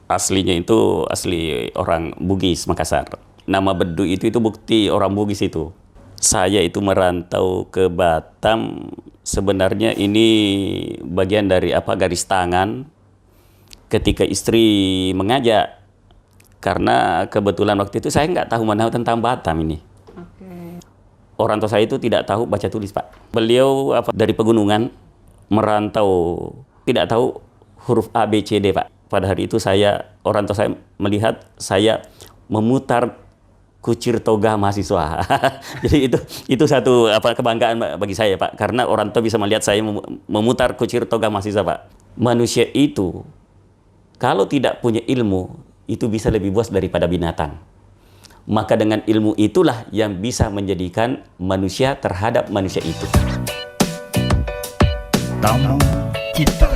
Aslinya itu asli orang Bugis, Makassar. Nama Bedu itu bukti orang Bugis itu. Saya itu merantau ke Batam, sebenarnya ini bagian dari garis tangan ketika istri mengajak. Karena kebetulan waktu itu saya nggak tahu mana tentang Batam ini. Orang tua saya itu tidak tahu baca tulis, Pak. Beliau dari pegunungan merantau, tidak tahu huruf A, B, C, D, Pak. Pada hari itu orang tua saya melihat saya memutar kucir toga mahasiswa. Jadi itu satu kebanggaan bagi saya, Pak. Karena orang tua bisa melihat saya memutar kucir toga mahasiswa, Pak. Manusia itu kalau tidak punya ilmu itu bisa lebih buas daripada binatang. Maka dengan ilmu itulah yang bisa menjadikan manusia terhadap manusia itu. Tamu kita.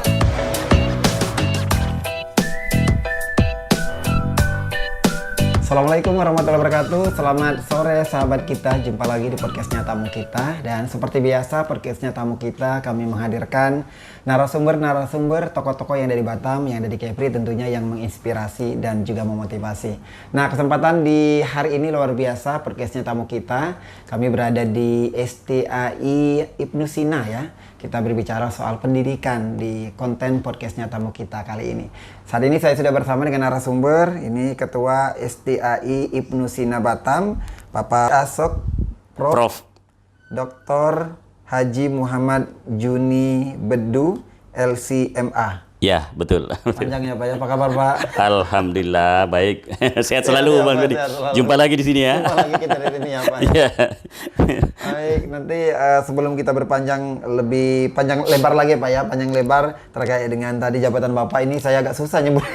Assalamualaikum warahmatullahi wabarakatuh. Selamat sore sahabat kita. Jumpa lagi di podcastnya Tamu Kita. Dan seperti biasa podcastnya Tamu Kita kami menghadirkan narasumber-narasumber tokoh-tokoh yang dari Batam, yang dari Kepri tentunya, yang menginspirasi dan juga memotivasi. Nah, kesempatan di hari ini luar biasa podcastnya Tamu Kita. Kami berada di STAI Ibnu Sina ya. Kita berbicara soal pendidikan di konten podcastnya Tamu Kita kali ini. Saat ini saya sudah bersama dengan narasumber. Ini Ketua STAI Ibnu Sina Batam, Bapak Asok Prof. Dr. Haji Muhammad Juni Bedu, LCMA. Ya, betul. Panjangnya Pak ya. Apa kabar Pak? Alhamdulillah, baik. Sehat selalu, Bang Dodi. Jumpa lagi di sini ya. Jumpa lagi kita di sini ya Pak. Iya. Baik, nanti sebelum kita berpanjang lebih panjang lebar lagi Pak ya, panjang lebar terkait dengan tadi jabatan Bapak ini saya agak susah nyebut.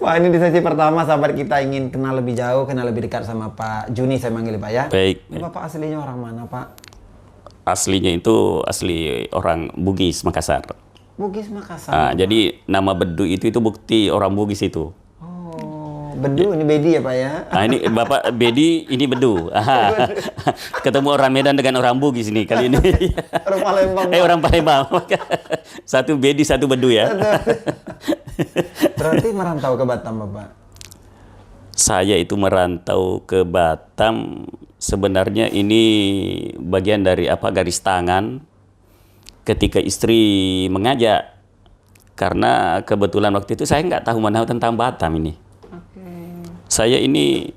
Wah, ini di sesi pertama sahabat kita ingin kenal lebih jauh, kenal lebih dekat sama Pak Juni saya manggil Pak ya. Baik. Ini Bapak aslinya orang mana Pak? Aslinya itu asli orang Bugis, Makassar. Bugis Makassar. Jadi nama Bedu itu bukti orang Bugis itu. Oh, Bedu ini Bedi ya Pak ya? Ini Bapak Bedi, ini Bedu. Ketemu orang Medan dengan orang Bugis nih kali ini. Orang Palembang. Orang Palembang. Satu Bedi, satu Bedu ya. Berarti merantau ke Batam Bapak? Saya itu merantau ke Batam, sebenarnya ini bagian dari garis tangan ketika istri mengajak. Karena kebetulan waktu itu saya nggak tahu mana tentang Batam ini. Saya ini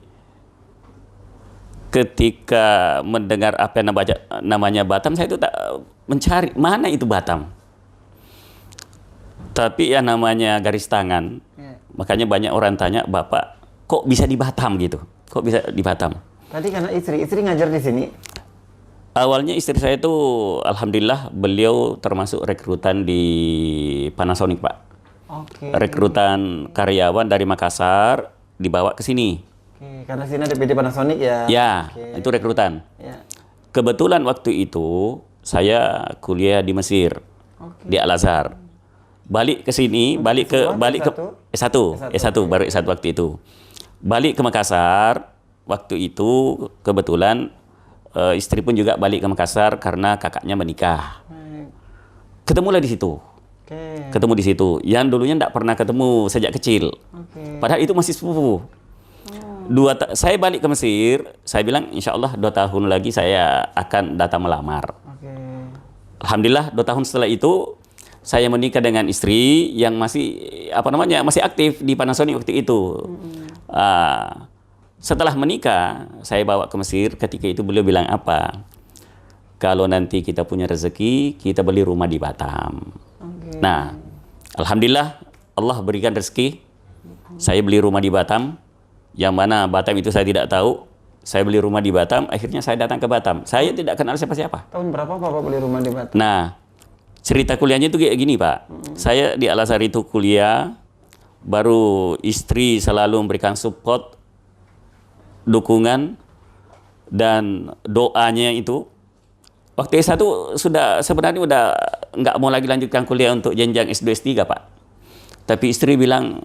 ketika mendengar apa yang namanya Batam, saya itu tak mencari mana itu Batam. Tapi ya namanya garis tangan, makanya banyak orang tanya, Bapak kok bisa di Batam gitu? Kok bisa di Batam? Tadi karena istri ngajar di sini. Awalnya istri saya itu, alhamdulillah, beliau termasuk rekrutan di Panasonic, Pak. Oke. Rekrutan karyawan dari Makassar dibawa ke sini. Oke, karena sini ada PT Panasonic ya. Ya, Oke. itu rekrutan. Ya. Kebetulan waktu itu saya kuliah di Mesir, di Al-Azhar. Balik ke sini, balik ke S1 baru S1 waktu itu. Balik ke Makassar, waktu itu kebetulan istri pun juga balik ke Makassar karena kakaknya menikah. Ketemulah di situ. Oke. Ketemu di situ. Yang dulunya tidak pernah ketemu sejak kecil. Oke. Padahal itu masih sepupu. Saya balik ke Mesir, saya bilang insya Allah 2 tahun lagi saya akan datang melamar. Oke. Alhamdulillah 2 tahun setelah itu saya menikah dengan istri yang masih masih aktif di Panasonic waktu itu. Setelah menikah, saya bawa ke Mesir. Ketika itu beliau bilang apa? Kalau nanti kita punya rezeki, kita beli rumah di Batam. Oke. Nah, alhamdulillah Allah berikan rezeki. Saya beli rumah di Batam. Yang mana Batam itu saya tidak tahu. Saya beli rumah di Batam. Akhirnya saya datang ke Batam. Saya tidak kenal siapa-siapa. Tahun berapa Bapak beli rumah di Batam? Nah, cerita kuliahnya itu kayak gini Pak. Saya di Al-Azhar itu kuliah, baru istri selalu memberikan support, dukungan, dan doanya itu. Waktu S1 sebenarnya udah nggak mau lagi lanjutkan kuliah untuk jenjang S2, S3 Pak. Tapi istri bilang,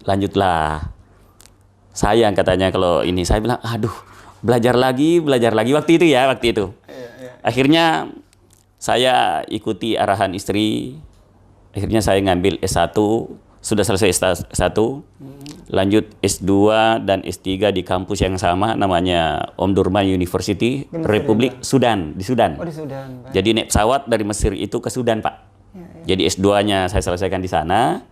lanjutlah. Sayang katanya kalau ini. Saya bilang, aduh, belajar lagi waktu itu. Akhirnya saya ikuti arahan istri. Akhirnya saya ngambil S1 sudah selesai S1, lanjut S2 dan S3 di kampus yang sama namanya Omdurman University, Di Mesir Republik Sudan, di Sudan. Oh, di Sudan, Pak. Jadi naik pesawat dari Mesir itu ke Sudan, Pak. Jadi S2-nya saya selesaikan di sana,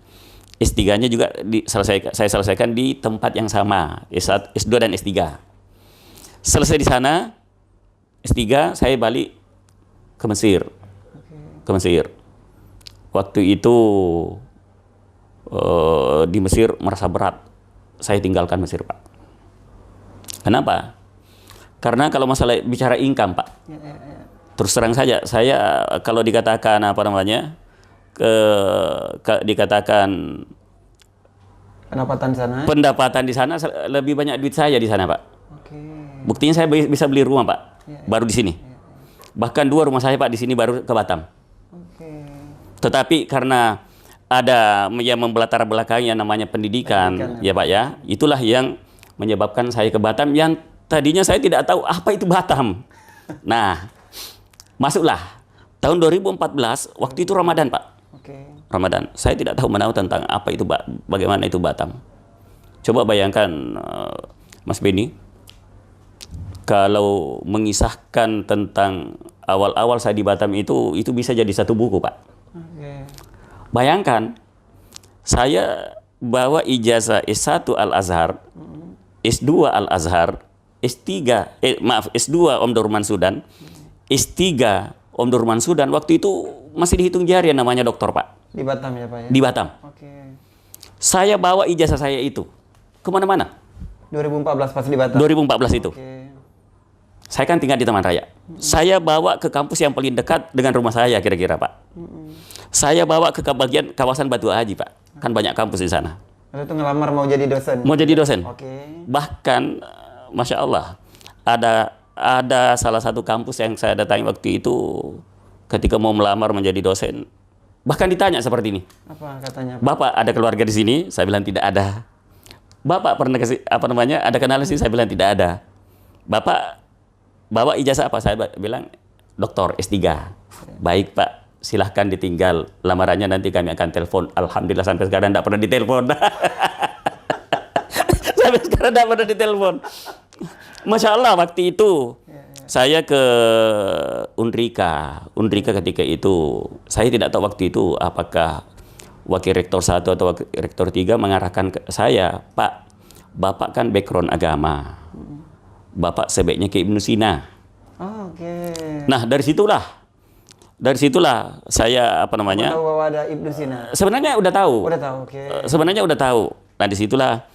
S3-nya juga saya selesaikan di tempat yang sama, S1, S2 dan S3. Selesai di sana, S3 saya balik ke Mesir. Ke Mesir. Waktu itu di Mesir merasa berat. Saya tinggalkan Mesir, Pak. Kenapa? Karena kalau masalah bicara income, Pak. Terus terang saja, saya kalau dikatakan dikatakan pendapatan di sana lebih banyak duit saya di sana, Pak. Buktinya saya bisa beli rumah, Pak. Baru di sini. Bahkan 2 rumah saya, Pak, di sini baru ke Batam. Tetapi karena ada yang membelatar belakang yang namanya pendidikan, ya Pak ya, itulah yang menyebabkan saya ke Batam yang tadinya saya tidak tahu apa itu Batam. Nah, masuklah tahun 2014, waktu itu Ramadan, Pak. Ramadan. Saya tidak tahu menahu tentang apa itu, bagaimana itu Batam. Coba bayangkan, Mas Beni, kalau mengisahkan tentang awal-awal saya di Batam itu bisa jadi satu buku, Pak. Bayangkan, saya bawa ijazah S1 Al-Azhar, S2 Al-Azhar, S2 Omdurman Sudan, S3 Omdurman Sudan. Waktu itu masih dihitung jari yang namanya doktor, Pak. Di Batam ya, Pak ya? Di Batam. Saya bawa ijazah saya itu kemana-mana. 2014 pas di Batam? 2014 itu. Saya kan tinggal di Taman Raya. Saya bawa ke kampus yang paling dekat dengan rumah saya kira-kira, Pak. Saya bawa ke bagian kawasan Batu Haji, Pak. Kan banyak kampus di sana. Lalu itu ngelamar mau jadi dosen? Mau jadi dosen. Bahkan, Masya Allah, ada salah satu kampus yang saya datangi waktu itu ketika mau melamar menjadi dosen. Bahkan ditanya seperti ini. Apa katanya, Pak? Bapak ada keluarga di sini? Saya bilang tidak ada. Bapak pernah ada kenalan sih? Saya bilang tidak ada. Bapak bawa ijazah apa? Saya bilang doktor S3. Baik, Pak. Silahkan ditinggal lamarannya, nanti kami akan telepon. Alhamdulillah sampai sekarang tidak pernah ditelepon. Sampai sekarang tidak pernah ditelepon. Masya Allah, waktu itu saya ke Unrika ketika itu. Saya tidak tahu waktu itu apakah Wakil Rektor 1 atau Wakil Rektor 3 mengarahkan ke saya, Pak, Bapak kan background agama. Bapak sebaiknya ke Ibnu Sina. Nah, dari situlah saya tahu bahwa ada Ibnu Sina. Sebenarnya udah tahu. Sebenarnya udah tahu. Nah, disitulah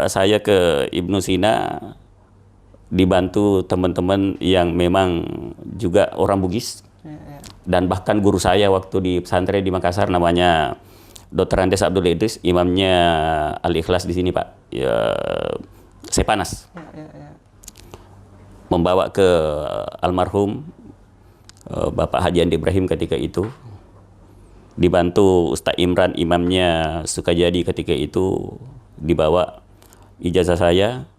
saya ke Ibnu Sina dibantu teman-teman yang memang juga orang Bugis. Dan bahkan guru saya waktu di pesantren di Makassar namanya Dr. Andes Abdul Idris, imamnya Al-Ikhlas di sini, Pak. Ya, Sepanas. Membawa ke almarhum Bapak Haji Andi Ibrahim ketika itu, dibantu Ustaz Imran imamnya Sukajadi ketika itu, dibawa ijazah saya.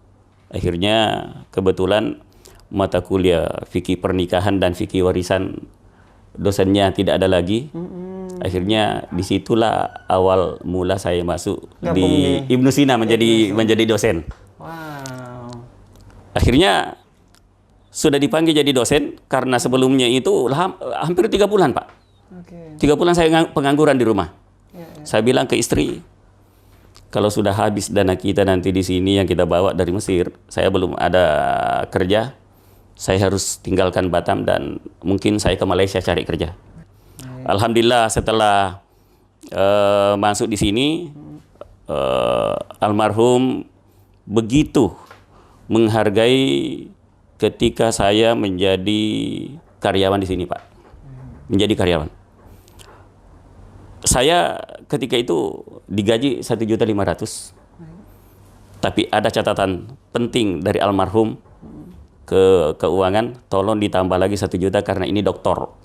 Akhirnya kebetulan mata kuliah fikih pernikahan dan fikih warisan dosennya tidak ada lagi. Akhirnya disitulah awal mula saya masuk di Ibnu Sina menjadi dosen. Akhirnya sudah dipanggil jadi dosen karena sebelumnya itu hampir 3 bulan, Pak. 3 bulan saya pengangguran di rumah. Saya bilang ke istri, kalau sudah habis dana kita nanti di sini yang kita bawa dari Mesir, saya belum ada kerja, saya harus tinggalkan Batam dan mungkin saya ke Malaysia cari kerja. Alhamdulillah setelah masuk di sini, almarhum begitu menghargai ketika saya menjadi karyawan di sini, Pak. Menjadi karyawan. Saya ketika itu digaji 1.500.000. Tapi ada catatan penting dari almarhum ke keuangan, tolong ditambah lagi 1 juta karena ini doktor.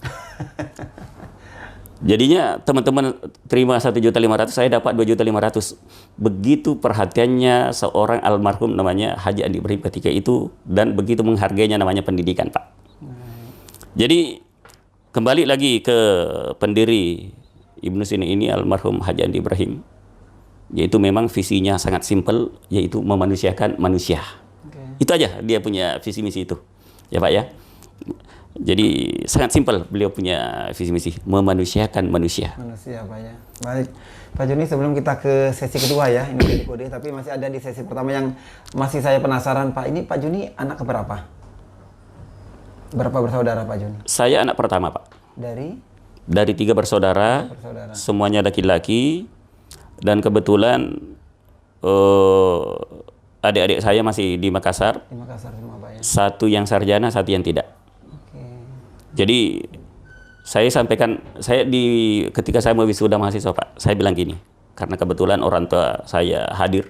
Jadinya teman-teman terima 1.500.000, saya dapat 2.500.000. Begitu perhatiannya seorang almarhum namanya Haji Andi Ibrahim ketika itu, dan begitu menghargainya namanya pendidikan, Pak. Jadi kembali lagi ke pendiri Ibnu Sina ini almarhum Haji Andi Ibrahim, yaitu memang visinya sangat simpel, yaitu memanusiakan manusia. Itu aja dia punya visi misi itu, ya Pak ya. Jadi sangat simpel beliau punya visi misi, memanusiakan manusia. Manusia Pak ya. Baik, Pak Joni, sebelum kita ke sesi kedua ya, ini kode-kode, tapi masih ada di sesi pertama yang masih saya penasaran Pak. Ini Pak Joni anak keberapa? Berapa bersaudara Pak Joni? Saya anak pertama Pak. Dari 3 bersaudara, semuanya laki-laki, dan kebetulan adik-adik saya masih di Makassar. Di Makassar semua Pak ya. Satu yang sarjana, satu yang tidak. Jadi saya sampaikan, ketika saya mau wisuda mahasiswa Pak, saya bilang gini, karena kebetulan orang tua saya hadir,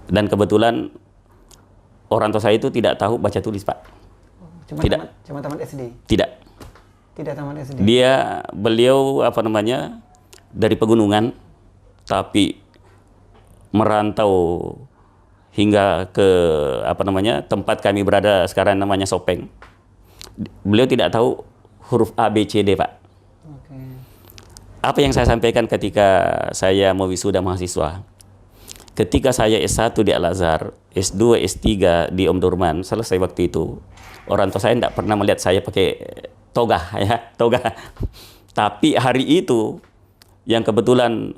dan kebetulan orang tua saya itu tidak tahu baca tulis Pak. Cuma tamat SD? Tidak. Tidak tamat SD? Beliau dari pegunungan, tapi merantau hingga ke tempat kami berada sekarang namanya Sopeng. Beliau tidak tahu huruf A, B, C, D Pak. Apa yang saya sampaikan ketika saya mau wisuda mahasiswa? Ketika saya S1 di Al-Azhar, S2, S3 di Om Durman, selesai waktu itu, orang tua saya tidak pernah melihat saya pakai toga, ya, toga. Tapi hari itu, yang kebetulan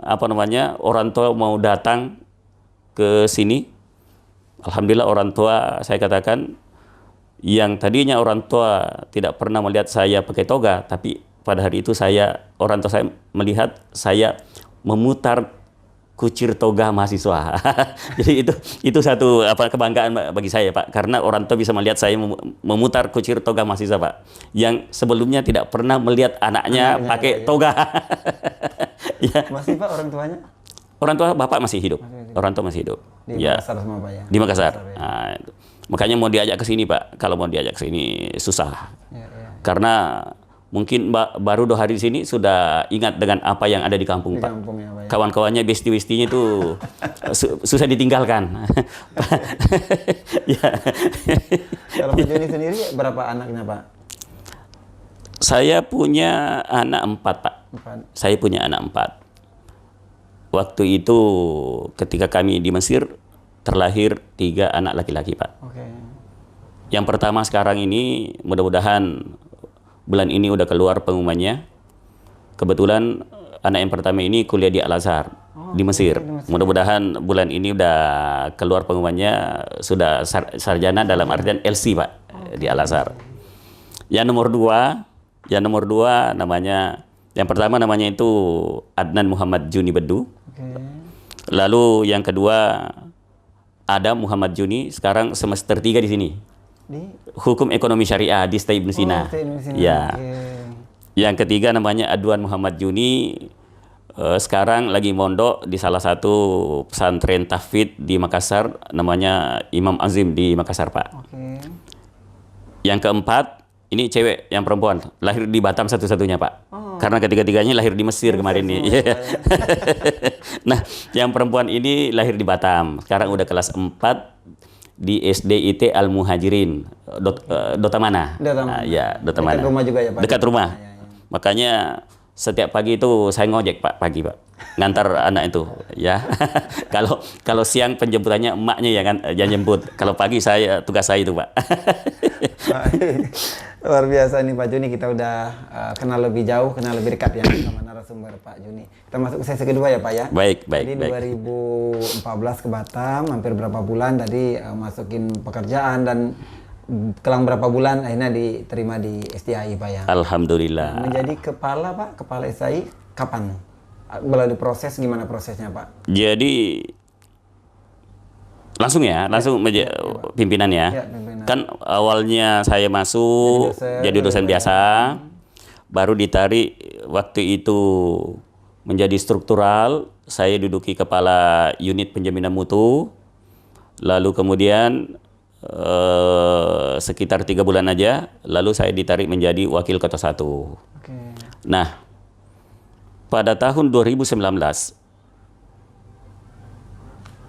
orang tua mau datang ke sini, alhamdulillah orang tua saya katakan, yang tadinya orang tua tidak pernah melihat saya pakai toga, tapi pada hari itu orang tua saya melihat saya memutar kucir toga mahasiswa. Jadi itu satu kebanggaan bagi saya Pak, karena orang tua bisa melihat saya memutar kucir toga mahasiswa Pak, yang sebelumnya tidak pernah melihat anaknya pakai toga. Ya. Masih Pak orang tuanya? Orang tua bapak masih hidup. Orang tua masih hidup. Di Makassar semua Pak ya? Di Makassar. Ya. Nah, makanya mau diajak ke sini Pak. Kalau mau diajak ke sini susah. Karena mungkin baru 2 hari di sini sudah ingat dengan apa yang ada di kampung Pak. Ya, Pak ya. Kawan-kawannya besti-bestinya itu susah ditinggalkan. Ya. Kalau Pak Joni sendiri berapa anaknya Pak? Saya punya anak 4 Pak. 4. Saya punya anak 4. Waktu itu ketika kami di Mesir terlahir 3 anak laki-laki Pak. Yang pertama sekarang ini mudah-mudahan bulan ini udah keluar pengumumannya. Kebetulan anak yang pertama ini kuliah di Al-Azhar di Mesir. Mudah-mudahan bulan ini udah keluar pengumumannya, sudah sarjana dalam artian LC Pak di Al-Azhar. Yang nomor 2 namanya, yang pertama namanya itu Adnan Muhammad Juni Bedu. Lalu yang kedua Adam Muhammad Juni, sekarang semester 3 di sini. Hukum Ekonomi Syariah di STAI Ibnu Sina. Ya. Yang ketiga namanya Adwan Muhammad Juni, sekarang lagi mondok di salah satu pesantren tahfidz di Makassar, namanya Imam Azim di Makassar Pak. Yang keempat, ini cewek, yang perempuan, lahir di Batam satu-satunya Pak. Karena ketiga-tiganya lahir di Mesir kemarin nih. Nah, yang perempuan ini lahir di Batam, sekarang udah kelas 4 di SDIT Al Muhajirin, Dotamana. Ya, Dotamana. Dekat rumah juga ya Pak? Dekat rumah. Makanya setiap pagi itu saya ngojek Pak, pagi Pak, ngantar anak itu ya. Kalau siang penjemputannya emaknya yang jemput. Kalau pagi tugas saya itu Pak. Luar biasa nih Pak Joni, kita udah kenal lebih jauh, kenal lebih dekat ya sama narasumber Pak Joni. Kita masuk ke sesi kedua ya Pak ya. Baik. Jadi 2014 ke Batam, hampir berapa bulan tadi masukin pekerjaan, dan kelang berapa bulan akhirnya diterima di STI Pak ya. Alhamdulillah. Menjadi kepala Pak, kepala STI kapan? Melalui proses, gimana prosesnya Pak? Jadi langsung pimpinan ya. Pimpinan. Kan awalnya saya masuk jadi dosen biasa, baru ditarik waktu itu menjadi struktural, saya duduki kepala unit penjaminan mutu, lalu kemudian sekitar 3 bulan aja, lalu saya ditarik menjadi wakil kota 1. Nah, pada tahun 2019,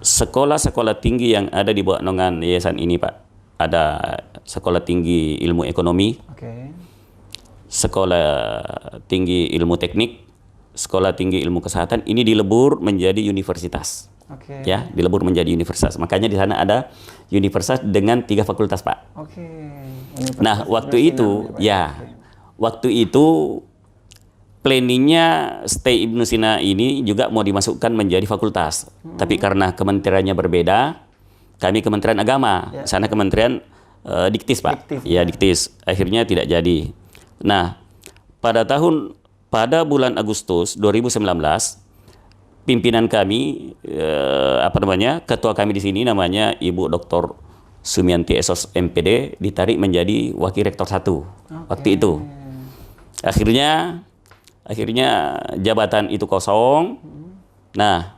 sekolah-sekolah tinggi yang ada di bawah naungan yayasan ini Pak, ada sekolah tinggi ilmu ekonomi, sekolah tinggi ilmu teknik, Sekolah Tinggi Ilmu Kesehatan ini dilebur menjadi universitas. Oke. Ya, dilebur menjadi universitas. Makanya di sana ada universitas dengan 3 fakultas, Pak. Oke. Nah, waktu itu, ya. waktu itu planningnya STI Ibnu Sina ini juga mau dimasukkan menjadi fakultas. Tapi karena kementeriannya berbeda, kami Kementerian Agama, sana Kementerian Diktis, Pak. Diktis, Ya, Diktis. Akhirnya tidak jadi. Nah, pada bulan Agustus 2019, pimpinan kami, ketua kami di sini namanya Ibu Dr. Sumianti Esos MPD ditarik menjadi Wakil Rektor 1 waktu itu. Akhirnya jabatan itu kosong. Nah,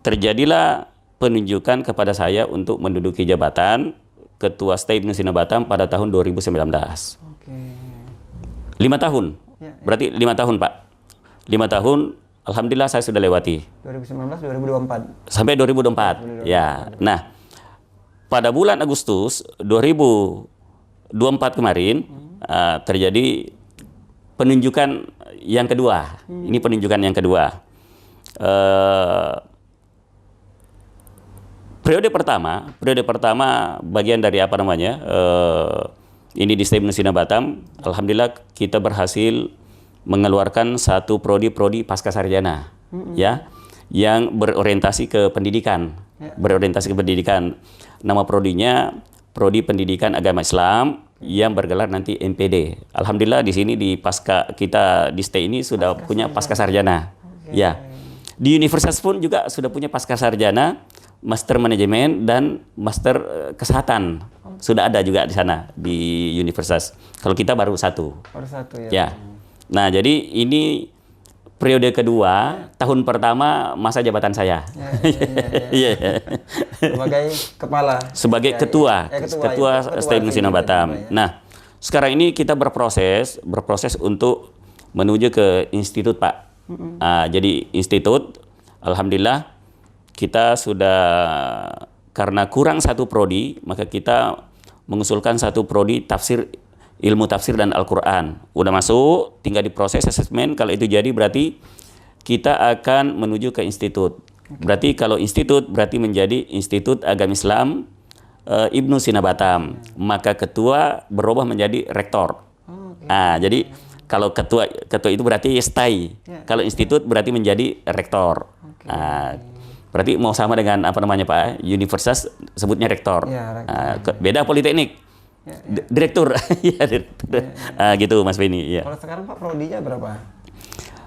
terjadilah penunjukan kepada saya untuk menduduki jabatan Ketua STI Ibnu Sina Batam pada tahun 2019. Oke. 5 tahun. Berarti 5 tahun, Pak. 5 tahun, alhamdulillah saya sudah lewati. 2019 2024. Sampai 2024. Ya. Nah, pada bulan Agustus 2024 kemarin terjadi penunjukan yang kedua. Ini penunjukan yang kedua. Periode pertama bagian dari ini di STI Ibnu Sina Batam, alhamdulillah kita berhasil mengeluarkan satu prodi pasca sarjana, ya, yang berorientasi ke pendidikan, Nama prodinya Prodi Pendidikan Agama Islam yang bergelar nanti MPD. Alhamdulillah di sini di pasca kita di STI ini sudah punya pasca sarjana, ya. Di universitas pun juga sudah punya pasca sarjana, master manajemen dan master kesehatan. Sudah ada juga di sana di universitas. Kalau kita baru satu. Baru satu ya. Ya. Nah, jadi ini periode kedua, tahun pertama masa jabatan saya. Iya. Sebagai ketua STI Ibnu Sina Batam. Nah, sekarang ini kita berproses untuk menuju ke institut, Pak. Jadi institut, alhamdulillah kita sudah, karena kurang satu prodi, maka kita mengusulkan satu prodi ilmu tafsir dan Al-Quran. Udah masuk, tinggal diproses asesmen. Kalau itu jadi berarti kita akan menuju ke institut. Berarti kalau institut berarti menjadi Institut Agama Islam Ibnu Sina Batam. Maka ketua berubah menjadi rektor. Jadi kalau ketua itu berarti STI. Kalau institut berarti menjadi rektor. Berarti mau sama dengan Pak, universitas sebutnya rektor. Beda politeknik. Direktur. Direktur. Gitu Mas Beni. Kalau sekarang Pak prodinya berapa?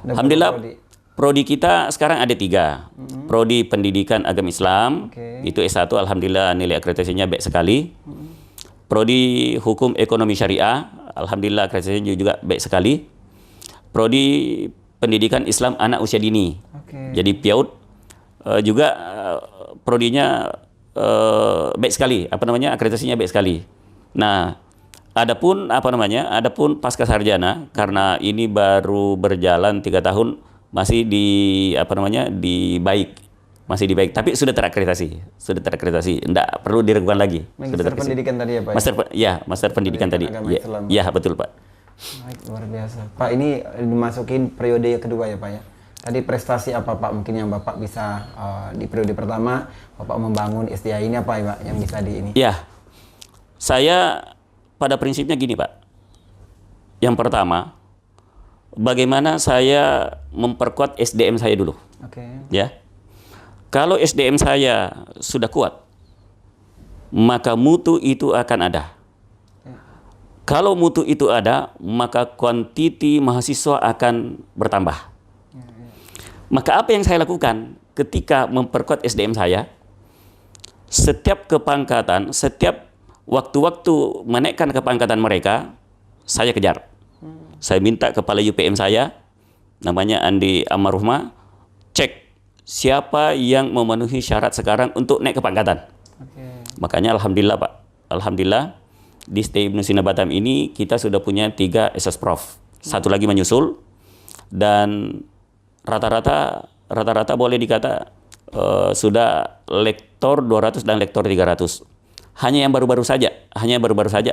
Alhamdulillah prodi kita sekarang ada 3. Prodi Pendidikan Agama Islam, itu S1, alhamdulillah nilai akreditasinya baik sekali. Prodi Hukum Ekonomi Syariah, alhamdulillah akreditasinya juga baik sekali. Prodi Pendidikan Islam Anak Usia Dini. Jadi PIAUD juga prodinya baik sekali, akreditasinya baik sekali. Nah, adapun pasca sarjana, karena ini baru berjalan 3 tahun, masih di baik, tapi sudah terakreditasi, tidak perlu diragukan lagi. Master pendidikan tadi ya Pak? Master pendidikan tadi. Ya, betul Pak. Luar biasa. Pak, ini dimasukin periode kedua ya Pak ya? Tadi prestasi apa Pak mungkin yang Bapak bisa di periode pertama Bapak membangun SDA ini apa ya Pak yang bisa di ini? Ya, saya pada prinsipnya gini Pak. Yang pertama, bagaimana saya memperkuat SDM saya dulu. Ya, kalau SDM saya sudah kuat, maka mutu itu akan ada. Kalau mutu itu ada, maka kuantiti mahasiswa akan bertambah. Maka apa yang saya lakukan ketika memperkuat SDM saya? Setiap kepangkatan, setiap waktu-waktu menaikkan kepangkatan mereka, saya kejar. Saya minta kepala UPM saya, namanya Andi Amaruhma, cek siapa yang memenuhi syarat sekarang untuk naik kepangkatan. Makanya alhamdulillah Pak, alhamdulillah di STI Ibnu Sina Batam ini kita sudah punya 3 Esosprof. Satu lagi menyusul, dan rata-rata boleh dikata sudah lektor 200 dan lektor 300. Hanya baru-baru saja,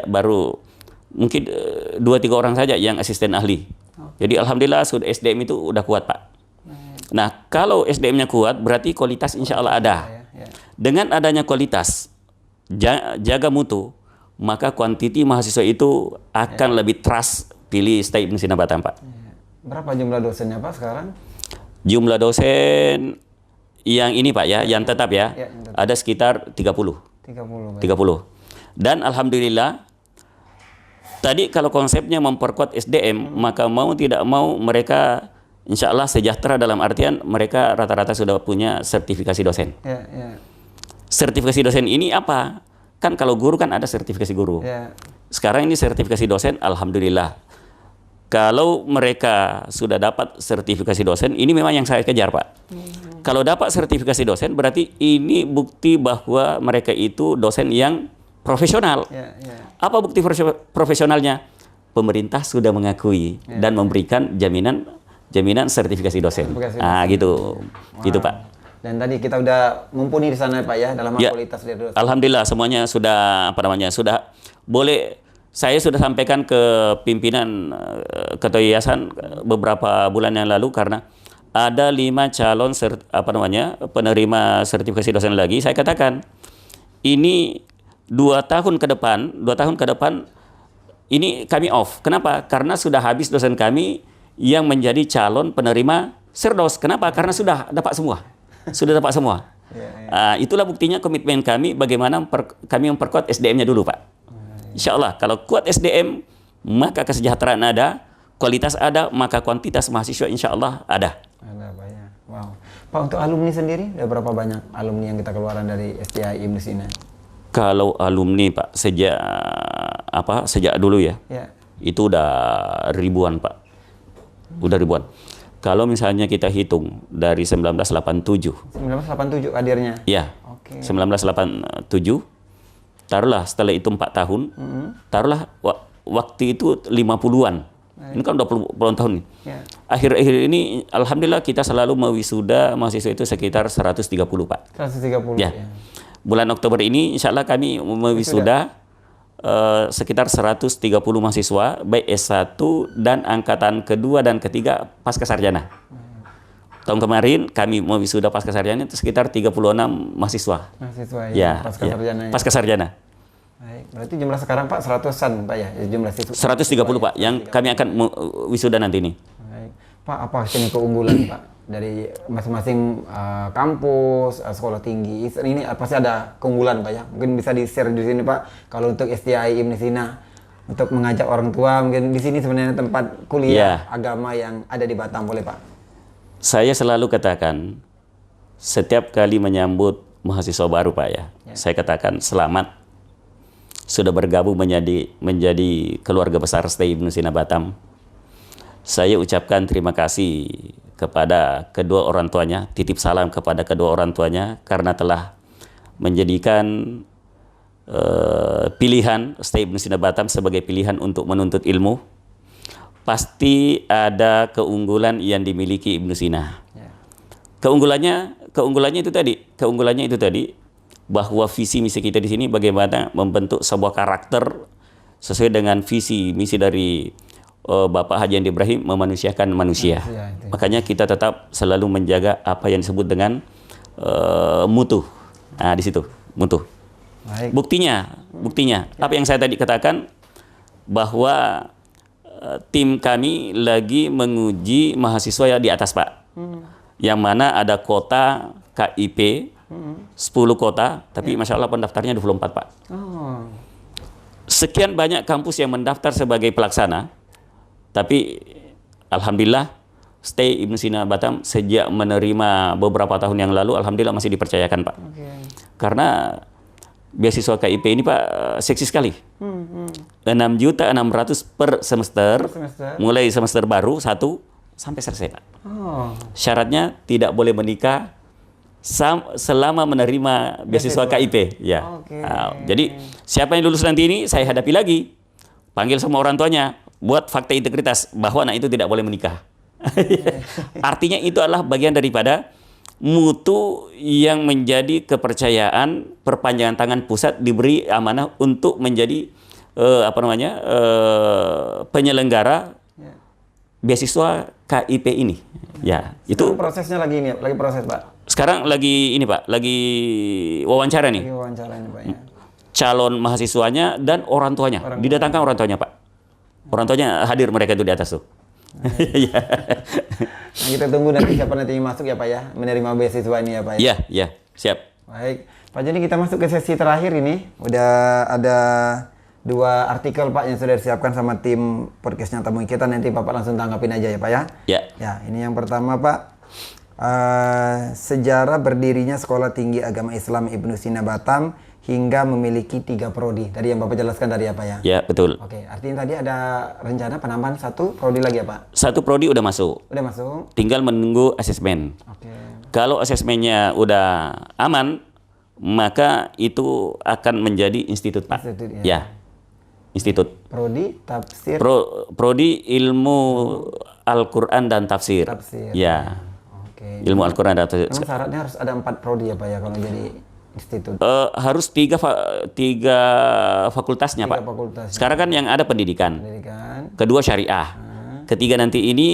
baru mungkin 2-3 orang saja yang asisten ahli. Jadi alhamdulillah sudah SDM itu udah kuat Pak. Nah, kalau SDM-nya kuat, berarti kualitas insya Allah ada. Dengan adanya kualitas, jaga mutu, maka kuantiti mahasiswa itu akan lebih trust pilih STAI Ibnu Sina Batam, Pak. Berapa jumlah dosennya Pak sekarang? Jumlah dosen yang ini Pak ya, yang tetap ya, yang tetap. ada sekitar 30. 30. 30. Dan alhamdulillah, tadi kalau konsepnya memperkuat SDM, maka mau tidak mau mereka insya Allah sejahtera dalam artian mereka rata-rata sudah punya sertifikasi dosen. Sertifikasi dosen ini apa? Kan kalau guru kan ada sertifikasi guru. Sekarang ini sertifikasi dosen, alhamdulillah. Kalau mereka sudah dapat sertifikasi dosen, ini memang yang saya kejar, Pak. Kalau dapat sertifikasi dosen, berarti ini bukti bahwa mereka itu dosen yang profesional. Apa bukti profesionalnya? Pemerintah sudah mengakui dan memberikan jaminan sertifikasi dosen. Gitu. Gitu, Pak. Dan tadi kita udah mumpuni di sana Pak ya dalam kualitas dari dosen. Alhamdulillah semuanya sudah sudah boleh. Saya sudah sampaikan ke pimpinan Ketua Yayasan beberapa bulan yang lalu karena ada 5 calon penerima sertifikasi dosen lagi. Saya katakan ini 2 tahun ke depan ini kami off. Kenapa? Karena sudah habis dosen kami yang menjadi calon penerima Sirdos. Kenapa? Karena sudah dapat semua. Itulah buktinya komitmen kami bagaimana kami memperkuat SDM-nya dulu, Pak. Insya Allah kalau kuat SDM maka kesejahteraan ada, kualitas ada, maka kuantitas mahasiswa insya Allah ada. Ada banyak. Wow. Pak, untuk alumni sendiri ada berapa banyak alumni yang kita keluaran dari STI Ibnu Sina? Kalau alumni Pak sejak dulu ya, itu udah ribuan Pak, udah ribuan. Kalau misalnya kita hitung dari 1987 hadirnya? Ya, 1987, taruhlah setelah itu 4 tahun, taruhlah waktu itu 50-an. Ini kan 20 tahun nih. Akhir-akhir ini, alhamdulillah kita selalu mewisuda mahasiswa itu sekitar 130 Pak. 130 ya. Bulan Oktober ini insya Allah kami mewisuda sekitar 130 mahasiswa baik S1 dan angkatan kedua dan ketiga pasca sarjana. Tahun kemarin kami mau wisuda pasca sarjana itu sekitar 36 mahasiswa. Pasca sarjana. Baik, berarti jumlah sekarang Pak 100-an Pak ya, jumlah siswa. 130 Pak yang kami akan wisuda nanti ini. Baik. Pak, apa ini keunggulan Pak dari masing-masing kampus, sekolah tinggi? Ini pasti ada keunggulan Pak ya. Mungkin bisa di-share di sini Pak. Kalau untuk STI Ibnu Sina untuk mengajak orang tua, mungkin di sini sebenarnya tempat kuliah agama yang ada di Batam, boleh Pak? Saya selalu katakan setiap kali menyambut mahasiswa baru Pak ya. Saya katakan selamat sudah bergabung menjadi keluarga besar STI Ibnu Sina Batam. Saya ucapkan terima kasih kepada kedua orang tuanya, titip salam kepada kedua orang tuanya karena telah menjadikan pilihan STI Ibnu Sina Batam sebagai pilihan untuk menuntut ilmu. Pasti ada keunggulan yang dimiliki Ibnu Sina. Keunggulannya itu tadi bahwa visi misi kita di sini bagaimana membentuk sebuah karakter sesuai dengan visi misi dari Bapak Haji Andi Ibrahim, memanusiakan manusia. Makanya kita tetap selalu menjaga apa yang disebut dengan mutu. Nah, di situ mutu. Baik. Buktinya apa yang saya tadi katakan bahwa tim kami lagi menguji mahasiswa yang di atas Pak. Yang mana ada kota KIP 10 kota, tapi Masya Allah pendaftarnya 24 Pak. Sekian banyak kampus yang mendaftar sebagai pelaksana, tapi alhamdulillah STI Ibnu Sina Batam sejak menerima beberapa tahun yang lalu alhamdulillah masih dipercayakan Pak. Karena beasiswa KIP ini Pak seksi sekali. 6.600.000 per semester, mulai semester baru 1 sampai selesai Pak. Syaratnya tidak boleh menikah selama menerima beasiswa KIP. Jadi siapa yang lulus nanti ini saya hadapi lagi. Panggil semua orang tuanya, buat fakta integritas bahwa anak itu tidak boleh menikah. Artinya itu adalah bagian daripada mutu yang menjadi kepercayaan perpanjangan tangan pusat diberi amanah untuk menjadi penyelenggara beasiswa KIP ini. Ya, Itu itu prosesnya lagi ini, lagi proses Pak. sekarang lagi ini Pak, lagi wawancara Lagi nih. wawancara ini Pak ya. Calon mahasiswanya dan orang tuanya. Didatangkan orang tuanya Pak. Orang tuanya hadir mereka itu di atas tuh. Ya. Nah, kita tunggu nanti siapa nanti yang masuk ya Pak ya, menerima beasiswa ini ya Pak ya. Ya, ya, siap. Baik, Pak Joni kita masuk ke sesi terakhir ini. Udah ada 2 artikel Pak yang sudah disiapkan sama tim podcastnya Tamu Kita. Nanti Bapak langsung tanggapin aja ya Pak ya. Ya. Ya, ini yang pertama Pak. Sejarah berdirinya Sekolah Tinggi Agama Islam Ibnu Sina Batam hingga memiliki 3 prodi. Tadi yang Bapak jelaskan tadi apa ya? Ya, betul. Oke, artinya tadi ada rencana penambahan 1 prodi lagi ya Pak? 1 prodi udah masuk. Udah masuk? Tinggal menunggu asesmen. Oke. Kalau asesmennya udah aman, maka itu akan menjadi institut Pak. Institut, ya. Ya, institut. Prodi tafsir. Prodi ilmu Al-Quran dan tafsir. Tafsir. Ya, Oke. ilmu Al-Quran dan tafsir. Memang syaratnya harus ada 4 prodi ya Pak ya kalau jadi institut. Harus tiga fakultasnya Pak. Fakultas. Sekarang kan yang ada pendidikan. Pendidikan. Kedua syariah. Ketiga nanti ini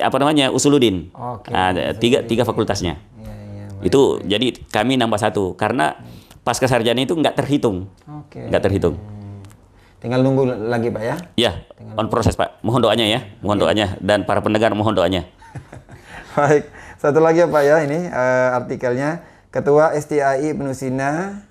apa namanya usuluddin. Oke. Tiga fakultasnya. Iya, iya. Baik. Itu jadi kami nambah 1 karena pasca sarjana itu nggak terhitung. Oke. Nggak terhitung. Tinggal nunggu lagi Pak ya. Ya, on proses Pak. Mohon doanya ya, mohon doanya dan para pendengar mohon doanya. Baik. Satu lagi ya Pak ya ini artikelnya. Ketua STAI Ibnu Sina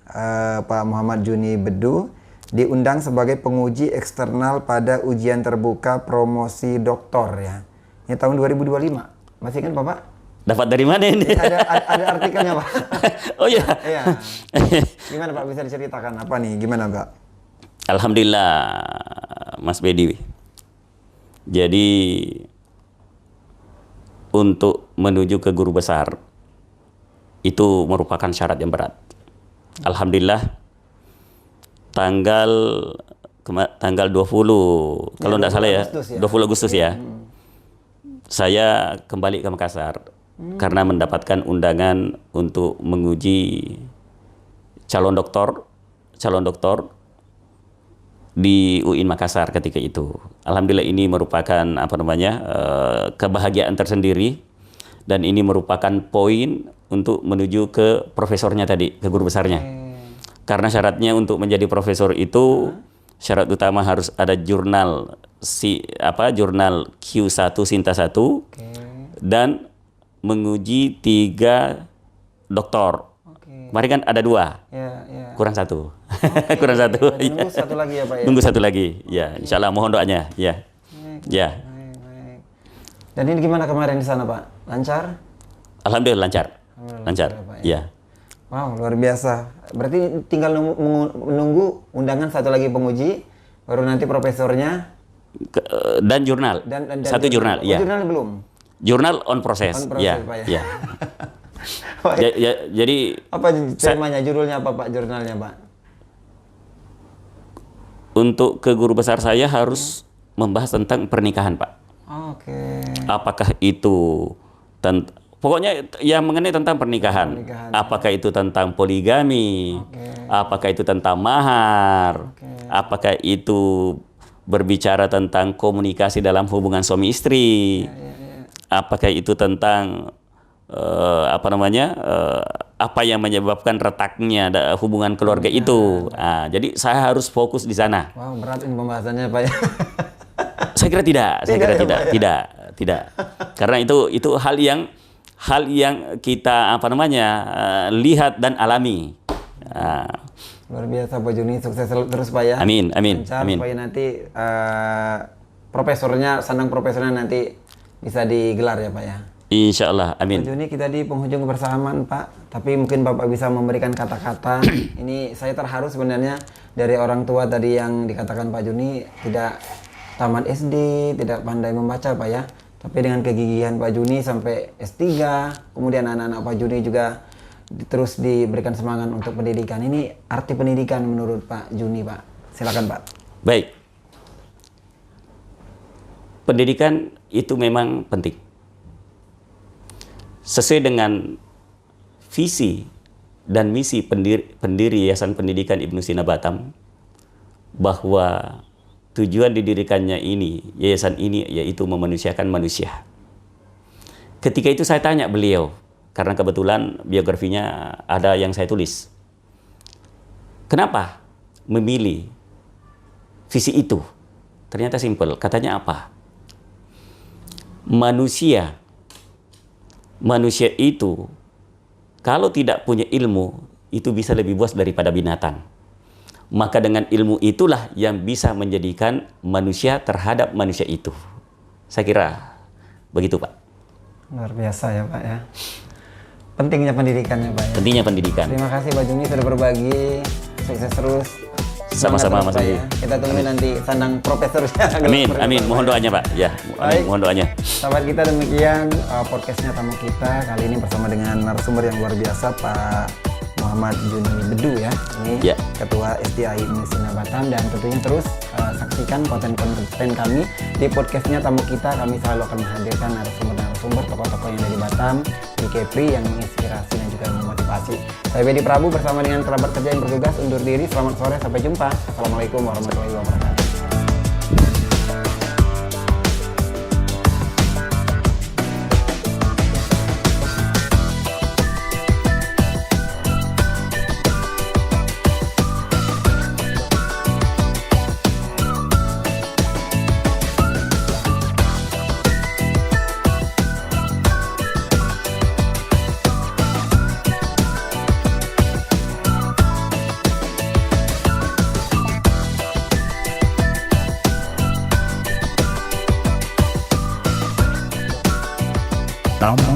Pak Muhammad Juni Bedu diundang sebagai penguji eksternal pada ujian terbuka promosi doktor ya. Ini tahun 2025. Masih kan Bapak? Dapat dari mana ini? Ada artikelnya Pak. Oh iya. Iya. Gimana Pak bisa diceritakan apa nih? Gimana Pak? Alhamdulillah Mas Bedi. Jadi untuk menuju ke guru besar itu merupakan syarat yang berat. Alhamdulillah tanggal 20 kalau tidak salah ya, Agustus ya? 20 Agustus ya. Saya kembali ke Makassar karena mendapatkan undangan untuk menguji calon doktor di UIN Makassar ketika itu. Alhamdulillah ini merupakan kebahagiaan tersendiri dan ini merupakan poin untuk menuju ke profesornya tadi, ke guru besarnya. Karena syaratnya untuk menjadi profesor itu syarat utama harus ada jurnal jurnal Q1 Sinta 1 dan menguji 3 doktor. Kemarin kan ada 2. Ya, ya. Kurang 1. Kurang 1. Nunggu 1 lagi ya Pak ya. Nunggu 1 lagi. Ya, insyaallah mohon doanya. Ya. Ya. Baik. Dan ini gimana kemarin di sana Pak? Lancar? Alhamdulillah lancar. Lancar. Ya. Wow, luar biasa. Berarti tinggal menunggu undangan 1 lagi penguji, baru nanti profesornya Dan jurnal. dan 1 jurnal, Oh, ya. jurnal belum? Jurnal on proses. On proses, Ya. Pak, ya. Ya. Baik. Jadi Apa temanya, judulnya apa Pak, jurnalnya Pak? untuk ke guru besar saya harus membahas tentang pernikahan, Pak. Oke. Apakah itu pokoknya yang mengenai tentang pernikahan. Apakah itu tentang poligami? Apakah itu tentang mahar? Apakah itu berbicara tentang komunikasi dalam hubungan suami istri? Apakah itu tentang apa yang menyebabkan retaknya hubungan keluarga itu? Jadi saya harus fokus di sana. Wow, berat ini pembahasannya Pak ya. Saya kira tidak. Karena itu hal yang kita lihat dan alami. Luar biasa Pak Juni, sukses terus Pak ya. Amin. Lancar, supaya nanti sandang profesornya nanti bisa digelar ya Pak ya. Insya Allah, amin. Pak Juni, kita di penghujung kebersamaan Pak, tapi mungkin Bapak bisa memberikan kata-kata. Ini saya terharu sebenarnya dari orang tua tadi yang dikatakan Pak Juni tidak tamat SD, tidak pandai membaca Pak ya. Tapi dengan kegigihan Pak Juni sampai S3, kemudian anak-anak Pak Juni juga terus diberikan semangat untuk pendidikan. Ini arti pendidikan menurut Pak Juni Pak. Silakan Pak. Baik. Pendidikan itu memang penting. Sesuai dengan visi dan misi pendiri Yayasan Pendidikan Ibnu Sina Batam, bahwa tujuan didirikannya yayasan ini yaitu memanusiakan manusia. ketika itu saya tanya beliau, karena kebetulan biografinya ada yang saya tulis. Kenapa memilih visi itu? Ternyata simpel. Katanya apa? Manusia itu kalau tidak punya ilmu itu bisa lebih buas daripada binatang. Maka dengan ilmu itulah yang bisa menjadikan manusia terhadap manusia itu. Saya kira begitu, Pak. Luar biasa ya Pak ya. Pentingnya pendidikan ya Pak ya. Pentingnya pendidikan. Terima kasih Pak Juni sudah berbagi. Sukses terus. Sama-sama, Semangat terus, Mas Pak, Andi. ya. Kita tunggu nanti sandang profesornya. Amin, amin. Mohon doanya, Pak. Ya, amin. Baik. Mohon doanya. Sahabat kita, demikian podcastnya tamu kita kali ini bersama dengan narasumber yang luar biasa Pak Muhammad Juni Bedu ya. Ini Ya. Ketua SDAI Mesina Batam, dan tentunya terus saksikan konten-konten kami di podcastnya tamu kita. Kami selalu akan menghadirkan narasumber-narasumber tokoh-tokoh yang dari Batam, di Kepri yang menginspirasi dan juga memotivasi. Saya Bedi Prabu bersama dengan kerabat kerja yang bertugas undur diri. Selamat sore, sampai jumpa. Assalamualaikum warahmatullahi wabarakatuh. Tamu